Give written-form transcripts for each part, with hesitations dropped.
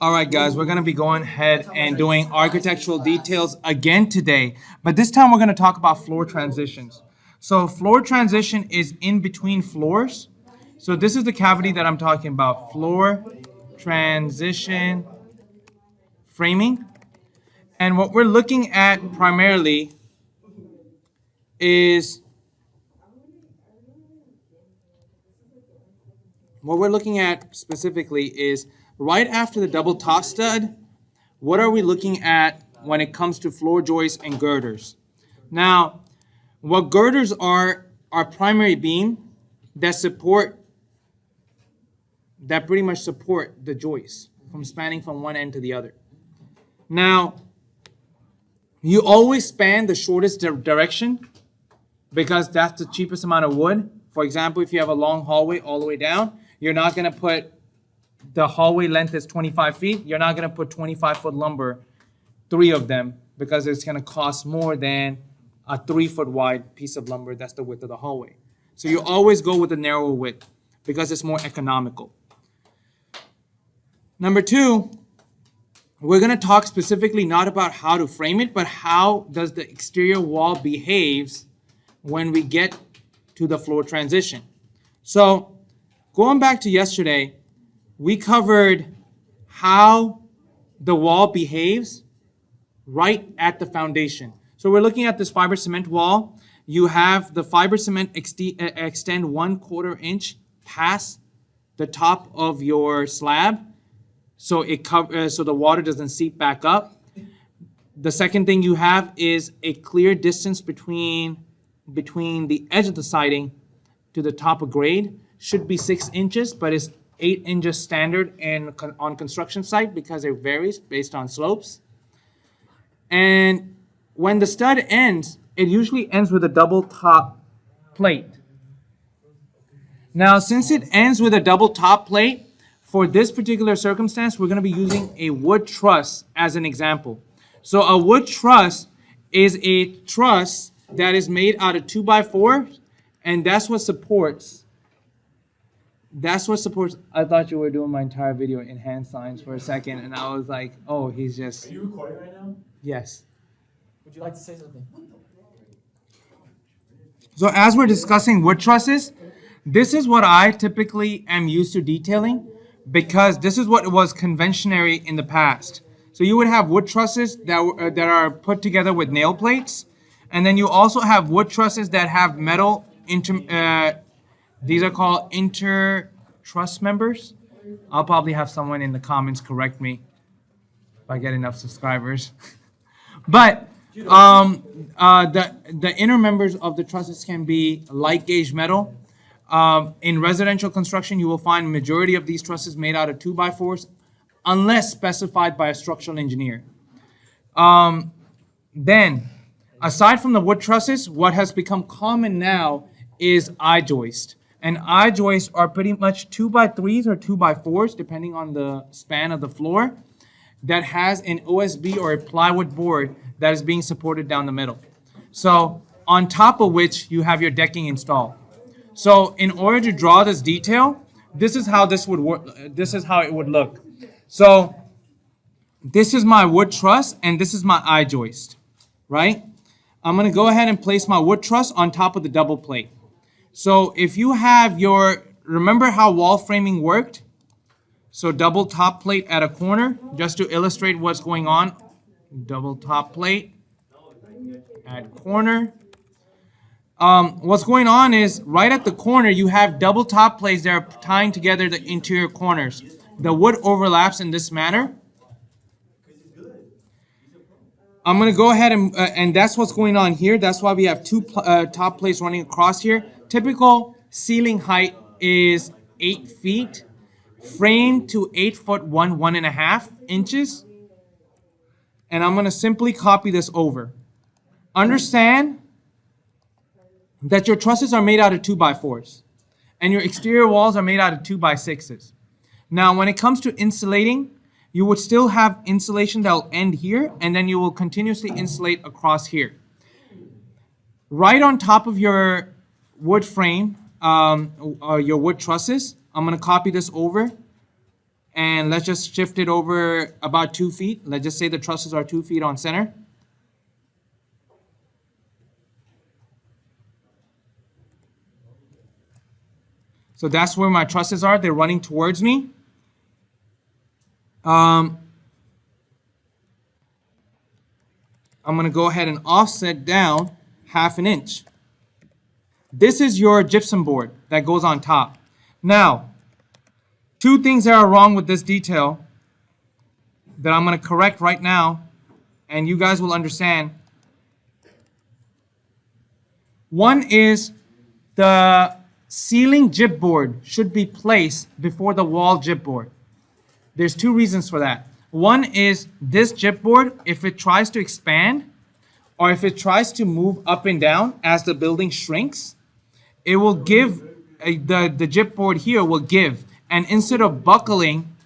All right, guys, we're going to be going ahead and doing architectural details again today, but this time we're going to talk about floor transitions. So floor transition is in between floors. So this is the cavity that I'm talking about, floor transition framing. And what we're looking at primarily is right after the double top stud, what are we looking at when it comes to floor joists and girders? Now, what girders are primary beam that pretty much support the joist from spanning from one end to the other. Now, you always span the shortest direction because that's the cheapest amount of wood. For example, if you have a long hallway all the way down, you're not going to put the hallway length is 25 feet. You're not going to put 25-foot lumber, 3 of them, because it's going to cost more than a 3-foot wide piece of lumber. That's the width of the hallway. So you always go with the narrower width because it's more economical. Number 2, we're going to talk specifically not about how to frame it, but how does the exterior wall behaves when we get to the floor transition. So going back to yesterday, we covered how the wall behaves right at the foundation. So we're looking at this fiber cement wall. You have the fiber cement extend 1/4 inch past the top of your slab, so so the water doesn't seep back up. The second thing you have is a clear distance between the edge of the siding to the top of grade. Should be 6 inches, but it's 8 inches standard on construction site because it varies based on slopes. And when the stud ends, it usually ends with a double top plate. Now, since it ends with a double top plate, for this particular circumstance, we're going to be using a wood truss as an example. So a wood truss is a truss that is made out of 2x4, and that's what supports. I thought you were doing my entire video in hand signs for a second, and I was like, oh, he's just. Are you recording right now? Yes. Would you like to say something? So as we're discussing wood trusses, this is what I typically am used to detailing because this is what was conventionary in the past. So you would have wood trusses that are put together with nail plates, and then you also have wood trusses that have metal these are called inter-truss members. I'll probably have someone in the comments correct me if I get enough subscribers. But the inner members of the trusses can be light gauge metal. In residential construction, you will find majority of these trusses made out of 2x4s, unless specified by a structural engineer. Then, aside from the wood trusses, what has become common now is I-joist. And I-joists are pretty much 2x3s or 2x4s, depending on the span of the floor, that has an OSB or a plywood board that is being supported down the middle. So on top of which you have your decking installed. So in order to draw this detail, this is how this would work. This is how it would look. So this is my wood truss and this is my I-joist, right? I'm going to go ahead and place my wood truss on top of the double plate. So if you have remember how wall framing worked? So double top plate at a corner, just to illustrate what's going on. Double top plate at corner. What's going on is right at the corner, you have double top plates that are tying together the interior corners. The wood overlaps in this manner. I'm going to go ahead and that's what's going on here. That's why we have 2 top plates running across here. Typical ceiling height is 8 feet, framed to 8 foot 1.5 inches. And I'm going to simply copy this over. Understand that your trusses are made out of 2x4s and your exterior walls are made out of 2x6s. Now, when it comes to insulating, you would still have insulation that will end here, and then you will continuously insulate across here. Right on top of your wood frame, your wood trusses, I'm going to copy this over And let's just shift it over about 2 feet. Let's just say the trusses are 2 feet on center. So that's where my trusses are. They're running towards me. I'm going to go ahead and offset down 1/2 inch. This is your gypsum board that goes on top. Now, 2 things that are wrong with this detail that I'm going to correct right now, and you guys will understand. One is the ceiling gyp board should be placed before the wall gyp board. There's 2 reasons for that. One is this gyp board, if it tries to expand or if it tries to move up and down as the building shrinks, it will give, the gyp board here will give. And instead of buckling,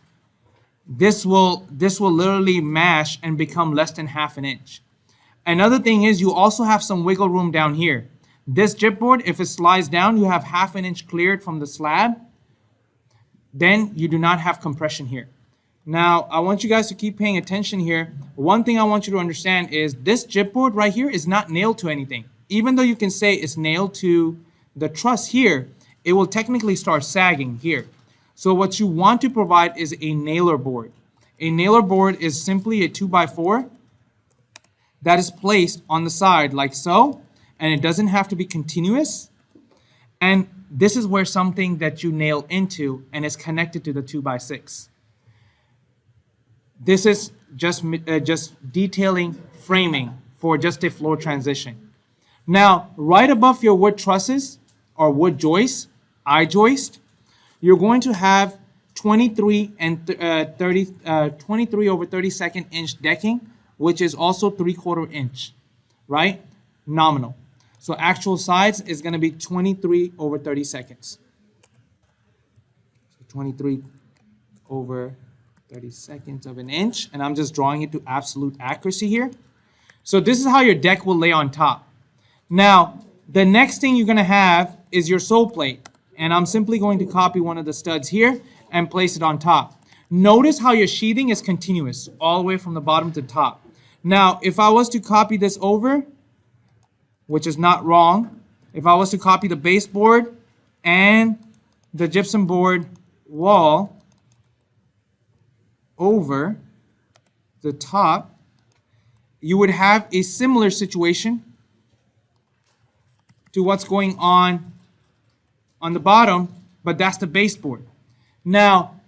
this will literally mash and become less than 1/2 inch. Another thing is you also have some wiggle room down here. This gyp board, if it slides down, you have 1/2 inch cleared from the slab. Then you do not have compression here. Now, I want you guys to keep paying attention here. One thing I want you to understand is this gyp board right here is not nailed to anything. Even though you can say it's nailed to the truss here, it will technically start sagging here. So what you want to provide is a nailer board. A nailer board is simply a 2x4 that is placed on the side like so, and it doesn't have to be continuous. And this is where something that you nail into and is connected to the 2x6. This is just detailing framing for just a floor transition. Now, right above your wood trusses or wood joists, I-joist, you're going to have 23 and 23 over 32nd inch decking, which is also 3/4 inch, right? Nominal. So actual size is going to be 23 over 30 seconds. So 23 over 30 seconds of an inch, and I'm just drawing it to absolute accuracy here. So this is how your deck will lay on top. Now, the next thing you're going to have is your Soleplate, and I'm simply going to copy one of the studs here and place it on top. Notice how your sheathing is continuous all the way from the bottom to the top. Now, if I was to copy this over, which is not wrong, if I was to copy the baseboard and the gypsum board wall over the top, you would have a similar situation to what's going on the bottom, but that's the baseboard. Now,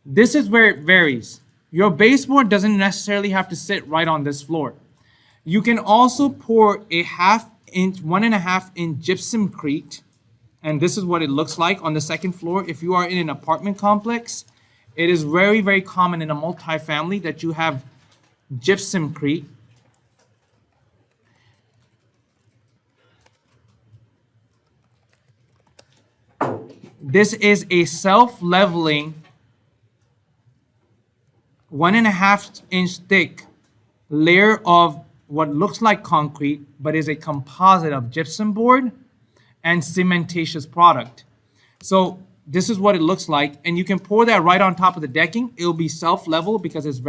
this is where it varies. Your baseboard doesn't necessarily have to sit right on this floor. You can also pour a 1/2 inch, 1.5 inch gypsum crete, and this is what it looks like on the second floor. If you are in an apartment complex, it is very, very common in a multifamily that you have gypsum crete. This is a self-leveling 1.5 inch thick layer of what looks like concrete, but is a composite of gypsum board and cementatious product. So this is what it looks like, and you can pour that right on top of the decking. It'll be self-level because it's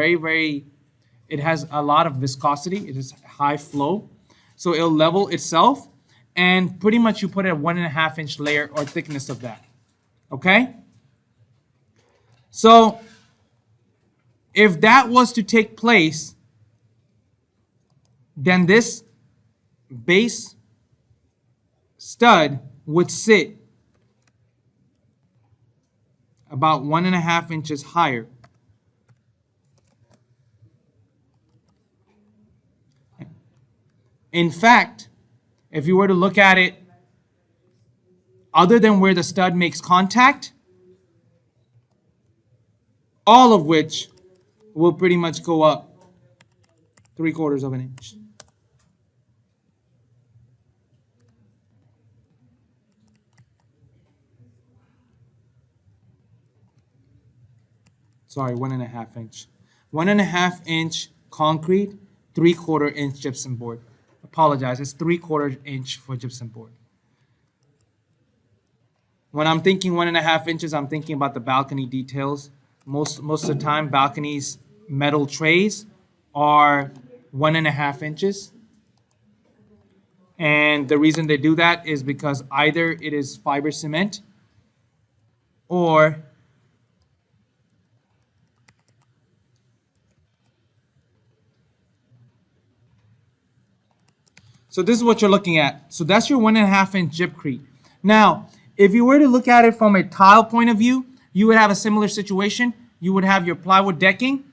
it has a lot of viscosity. It is high flow. So it'll level itself, and pretty much you put a 1.5 inch layer or thickness of that. Okay? So if that was to take place, then this base stud would sit about 1.5 inches higher. In fact, if you were to look at it, other than where the stud makes contact, all of which will pretty much go up 3/4 of an inch. Sorry, 1.5 inch. 1.5 inch concrete, 3/4 inch gypsum board. Apologize, it's 3/4 inch for gypsum board. When I'm thinking 1.5 inches, I'm thinking about the balcony details. most of the time, balconies, metal trays are 1.5 inches. And the reason they do that is because either it is fiber cement or so this is what you're looking at. So that's your 1.5 inch gypcrete. Now, if you were to look at it from a tile point of view, you would have a similar situation. You would have your plywood decking.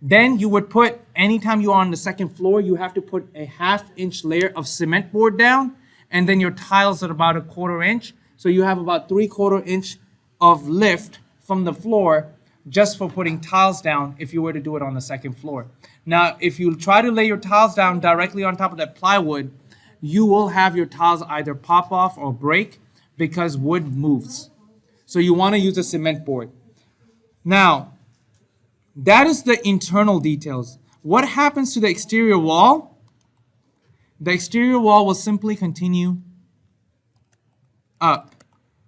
Then you would put, anytime you are on the second floor, you have to put a 1/2 inch layer of cement board down, and then your tiles are about 1/4 inch. So you have about 3/4 inch of lift from the floor just for putting tiles down if you were to do it on the second floor. Now, if you try to lay your tiles down directly on top of that plywood, you will have your tiles either pop off or break because wood moves. So you want to use a cement board. Now, that is the internal details. What happens to the exterior wall? The exterior wall will simply continue up.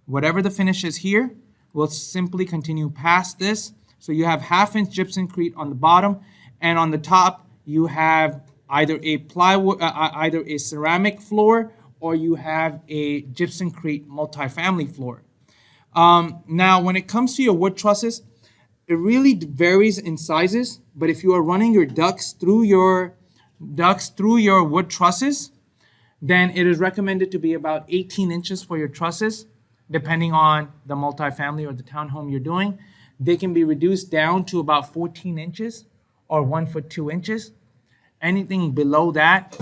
Whatever the finish is here will simply continue past this. So you have 1/2 inch gypsumcrete on the bottom, and on the top you have either a plywood, either a ceramic floor, or you have a gypsumcrete multifamily floor. Now, when it comes to your wood trusses, it really varies in sizes, but if you are running your ducts through your wood trusses, then it is recommended to be about 18 inches for your trusses, depending on the multifamily or the townhome you're doing. They can be reduced down to about 14 inches or 1 foot 2 inches. Anything below that,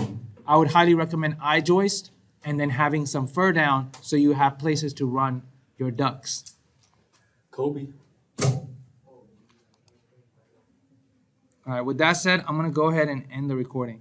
I would highly recommend I-joist and then having some fur down so you have places to run your ducts. Kobe. All right, with that said, I'm going to go ahead and end the recording.